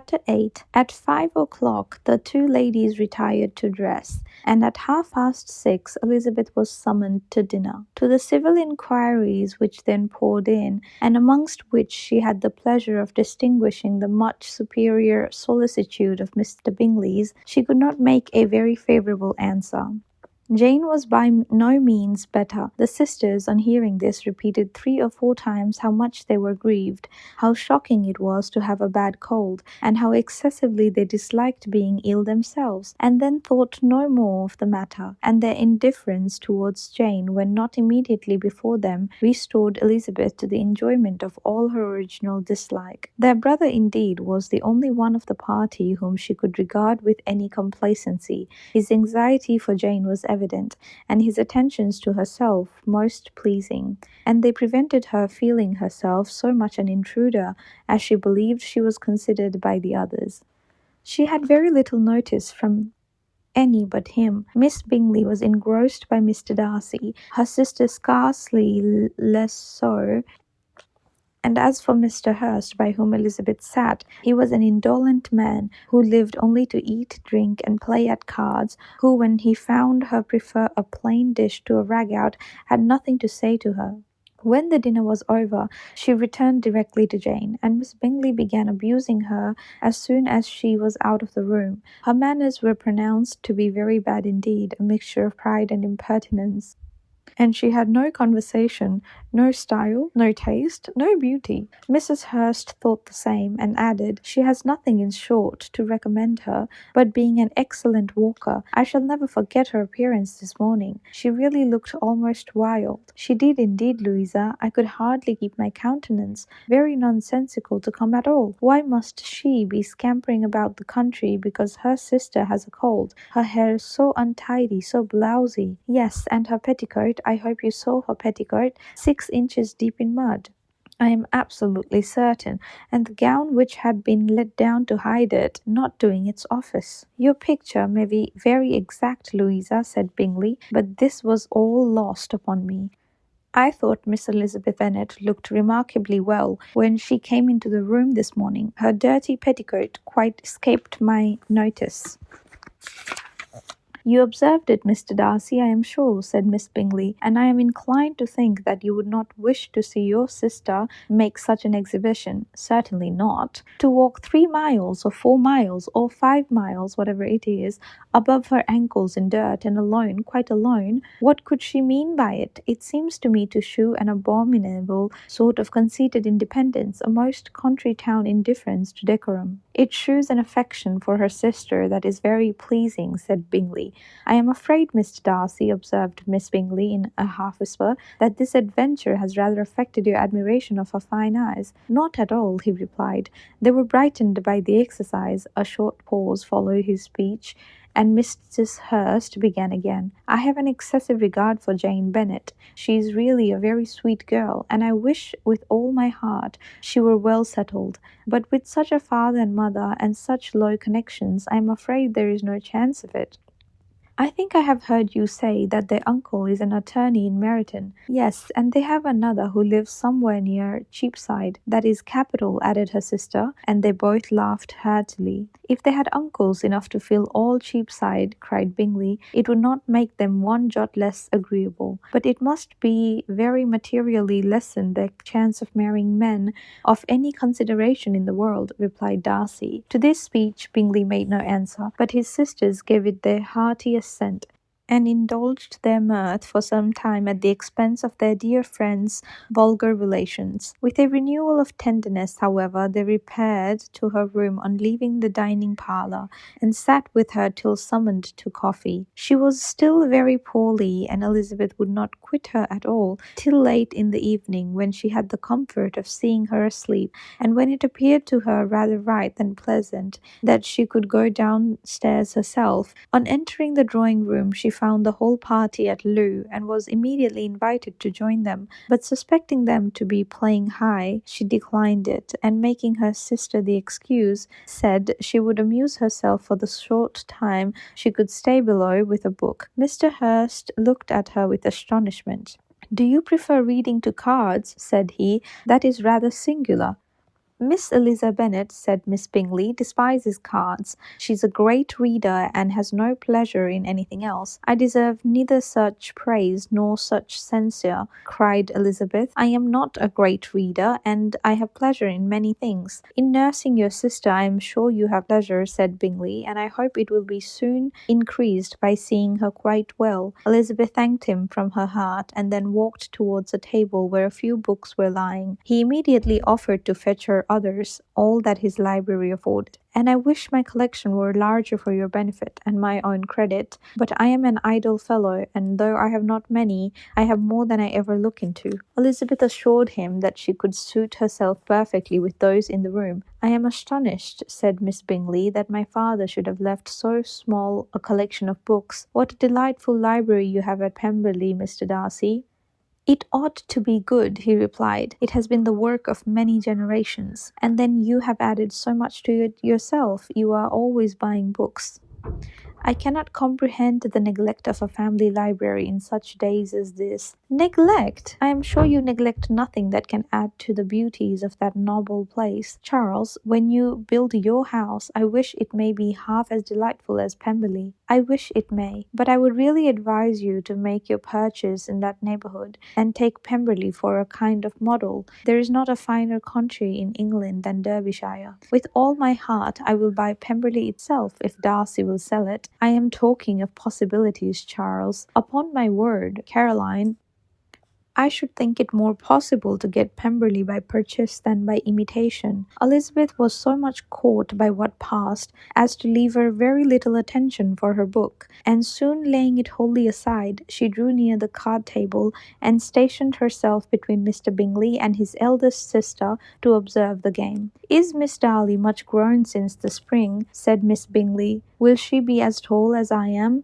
Chapter 8. At 5 o'clock, the two ladies retired to dress, and at 6:30 Elizabeth was summoned to dinner. To the civil inquiries which then poured in, and amongst which she had the pleasure of distinguishing the much superior solicitude of Mr. Bingley's, she could not make a very favourable answer. Jane was by no means better. The sisters, on hearing this, repeated 3 or 4 times how much they were grieved, how shocking it was to have a bad cold, and how excessively they disliked being ill themselves, and then thought no more of the matter, and their indifference towards Jane, when not immediately before them, restored Elizabeth to the enjoyment of all her original dislike. Their brother, indeed, was the only one of the party whom she could regard with any complacency. His anxiety for Jane was evident, and his attentions to herself most pleasing, and they prevented her feeling herself so much an intruder as she believed she was considered by the others. She had very little notice from any but him. Miss Bingley was engrossed by Mr. Darcy, her sister scarcely less so. And as for Mr. Hurst, by whom Elizabeth sat, he was an indolent man, who lived only to eat, drink, and play at cards, who, when he found her prefer a plain dish to a ragout, had nothing to say to her. When the dinner was over, she returned directly to Jane, and Miss Bingley began abusing her as soon as she was out of the room. Her manners were pronounced to be very bad indeed, a mixture of pride and impertinence. And she had no conversation, no style, no taste, no beauty. Mrs. Hurst thought the same, and added, "She has nothing, in short, to recommend her, but being an excellent walker. I shall never forget her appearance this morning. She really looked almost wild." "She did indeed, Louisa. I could hardly keep my countenance. Very nonsensical to come at all. Why must she be scampering about the country because her sister has a cold? Her hair is so untidy, so blousy. Yes, and her petticoat, I hope you saw her petticoat, 6 inches deep in mud, I am absolutely certain, and the gown which had been let down to hide it, not doing its office." "Your picture may be very exact, Louisa," said Bingley, "but this was all lost upon me. I thought Miss Elizabeth Bennet looked remarkably well when she came into the room this morning. Her dirty petticoat quite escaped my notice." "You observed it, Mr. Darcy, I am sure," said Miss Bingley, "and I am inclined to think that you would not wish to see your sister make such an exhibition. Certainly not. To walk 3 miles, or 4 miles, or 5 miles, whatever it is, above her ankles in dirt, and alone, quite alone. What could she mean by it? It seems to me to shew an abominable sort of conceited independence, a most country town indifference to decorum." "It shews an affection for her sister that is very pleasing," said Bingley. "I am afraid, Mr. Darcy," observed Miss Bingley in a half-whisper, "that this adventure has rather affected your admiration of her fine eyes." "Not at all," he replied. "They were brightened by the exercise." A short pause followed his speech, and Mrs. Hurst began again. "I have an excessive regard for Jane Bennet. She is really a very sweet girl, and I wish with all my heart she were well settled. But with such a father and mother, and such low connections, I am afraid there is no chance of it." "I think I have heard you say that their uncle is an attorney in Meryton." "Yes, and they have another who lives somewhere near Cheapside." "That is capital," added her sister, and they both laughed heartily. "If they had uncles enough to fill all Cheapside," cried Bingley, "it would not make them one jot less agreeable. But it must be very materially lessen their chance of marrying men of any consideration in the world," replied Darcy. To this speech Bingley made no answer, but his sisters gave it their hearty assent, and indulged their mirth for some time at the expense of their dear friend's vulgar relations. With a renewal of tenderness, however, they repaired to her room on leaving the dining parlour, and sat with her till summoned to coffee. She was still very poorly, and Elizabeth would not quit her at all till late in the evening, when she had the comfort of seeing her asleep, and when it appeared to her rather right than pleasant that she could go downstairs herself. On entering the drawing-room, she found the whole party at loo, and was immediately invited to join them, but suspecting them to be playing high, she declined it, and making her sister the excuse, said she would amuse herself for the short time she could stay below with a book. Mr. Hurst looked at her with astonishment. "Do you prefer reading to cards?" said he. "That is rather singular." Miss Eliza Bennet, said Miss Bingley, despises cards. She's a great reader and has no pleasure in anything else. I deserve neither such praise nor such censure, cried Elizabeth. I am not a great reader, and I have pleasure in many things. In nursing your sister, I am sure you have pleasure, said Bingley, and I hope it will be soon increased by seeing her quite well. Elizabeth thanked him from her heart, and then walked towards a table where a few books were lying. He immediately offered to fetch her others, all that his library afforded. And I wish my collection were larger for your benefit and my own credit, but I am an idle fellow, and though I have not many, I have more than I ever look into. Elizabeth assured him that she could suit herself perfectly with those in the room. I am astonished, said Miss Bingley, that my father should have left so small a collection of books. What a delightful library you have at Pemberley, Mr. Darcy. It ought to be good, he replied. It has been the work of many generations. And then you have added so much to it yourself. You are always buying books. I cannot comprehend the neglect of a family library in such days as this. Neglect? I am sure you neglect nothing that can add to the beauties of that noble place. Charles, when you build your house, I wish it may be half as delightful as Pemberley. I wish it may, but I would really advise you to make your purchase in that neighbourhood, and take Pemberley for a kind of model. There is not a finer country in England than Derbyshire. With all my heart I will buy Pemberley itself, if Darcy will sell it. I am talking of possibilities, Charles. Upon my word, Caroline, I should think it more possible to get Pemberley by purchase than by imitation. Elizabeth was so much caught by what passed as to leave her very little attention for her book, and soon laying it wholly aside, she drew near the card table and stationed herself between Mr. Bingley and his eldest sister to observe the game. Is Miss Darcy much grown since the spring? Said Miss Bingley. Will she be as tall as I am?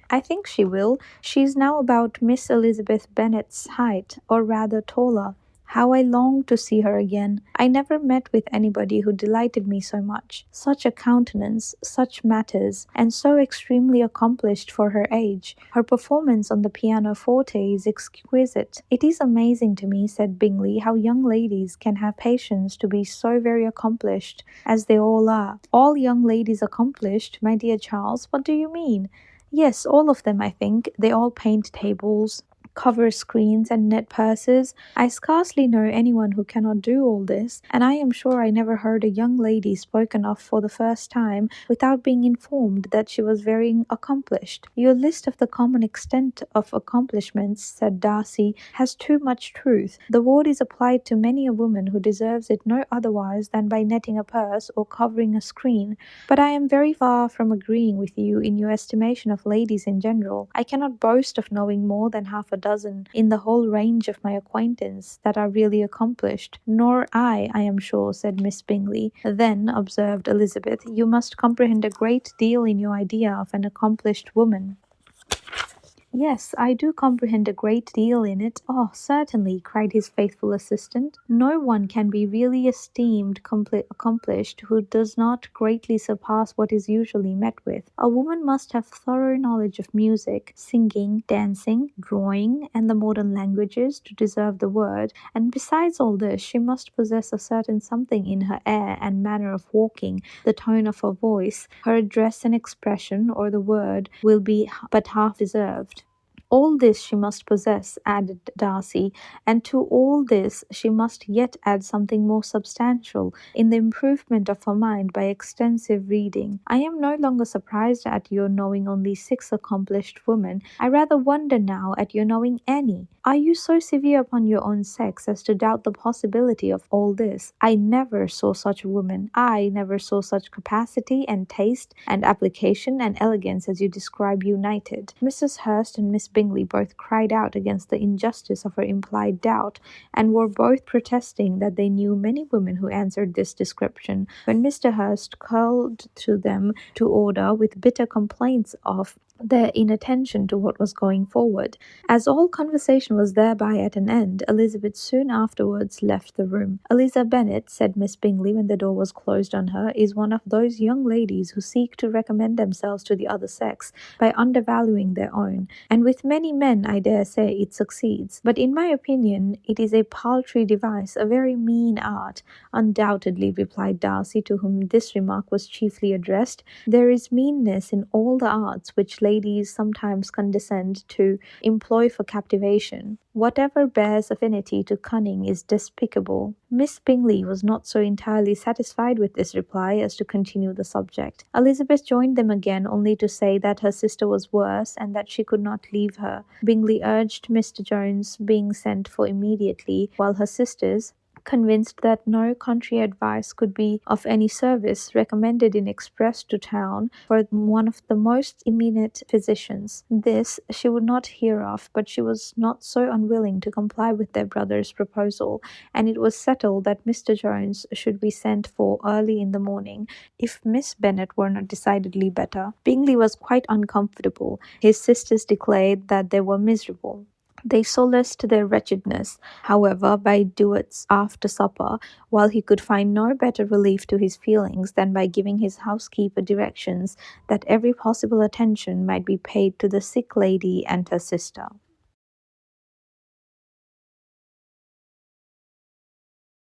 I think she will. She is now about Miss Elizabeth Bennet's height, or rather taller. How I long to see her again. I never met with anybody who delighted me so much. Such a countenance, such manners, and so extremely accomplished for her age. Her performance on the pianoforte is exquisite. It is amazing to me, said Bingley, how young ladies can have patience to be so very accomplished as they all are. All young ladies accomplished, my dear Charles, what do you mean? Yes, all of them, I think. They all paint tables, cover screens, and knit purses. I scarcely know anyone who cannot do all this, and I am sure I never heard a young lady spoken of for the first time without being informed that she was very accomplished. Your list of the common extent of accomplishments, said Darcy, has too much truth. The word is applied to many a woman who deserves it no otherwise than by netting a purse or covering a screen. But I am very far from agreeing with you in your estimation of ladies in general. I cannot boast of knowing more than half a dozen in the whole range of my acquaintance that are really accomplished. Nor I am sure, said Miss Bingley. Then, observed Elizabeth, you must comprehend a great deal in your idea of an accomplished woman. Yes, I do comprehend a great deal in it. Oh, certainly, cried his faithful assistant. No one can be really esteemed accomplished who does not greatly surpass what is usually met with. A woman must have thorough knowledge of music, singing, dancing, drawing, and the modern languages to deserve the word, and besides all this, she must possess a certain something in her air and manner of walking, the tone of her voice, her address and expression, or the word will be but half deserved. All this she must possess, added Darcy, and to all this she must yet add something more substantial in the improvement of her mind by extensive reading. I am no longer surprised at your knowing only 6 accomplished women. I rather wonder now at your knowing any. Are you so severe upon your own sex as to doubt the possibility of all this? I never saw such a woman. I never saw such capacity and taste and application and elegance as you describe united. Mrs. Hurst and Miss Bingley both cried out against the injustice of her implied doubt, and were both protesting that they knew many women who answered this description, when Mr. Hurst called to them to order with bitter complaints of their inattention to what was going forward. As all conversation was thereby at an end, Elizabeth soon afterwards left the room. "Eliza Bennet," said Miss Bingley when the door was closed on her, "is one of those young ladies who seek to recommend themselves to the other sex by undervaluing their own, and with many men I dare say it succeeds. But in my opinion it is a paltry device, a very mean art." "Undoubtedly," replied Darcy, to whom this remark was chiefly addressed, "there is meanness in all the arts which ladies sometimes condescend to employ for captivation. Whatever bears affinity to cunning is despicable." Miss Bingley was not so entirely satisfied with this reply as to continue the subject. Elizabeth joined them again, only to say that her sister was worse, and that she could not leave her. Bingley urged Mr. Jones being sent for immediately, while her sisters, convinced that no country advice could be of any service, recommended in express to town for one of the most eminent physicians. This she would not hear of, but she was not so unwilling to comply with their brother's proposal, and it was settled that Mr. Jones should be sent for early in the morning, if Miss Bennet were not decidedly better. Bingley was quite uncomfortable. His sisters declared that they were miserable. They solaced their wretchedness, however, by duets after supper, while he could find no better relief to his feelings than by giving his housekeeper directions that every possible attention might be paid to the sick lady and her sister.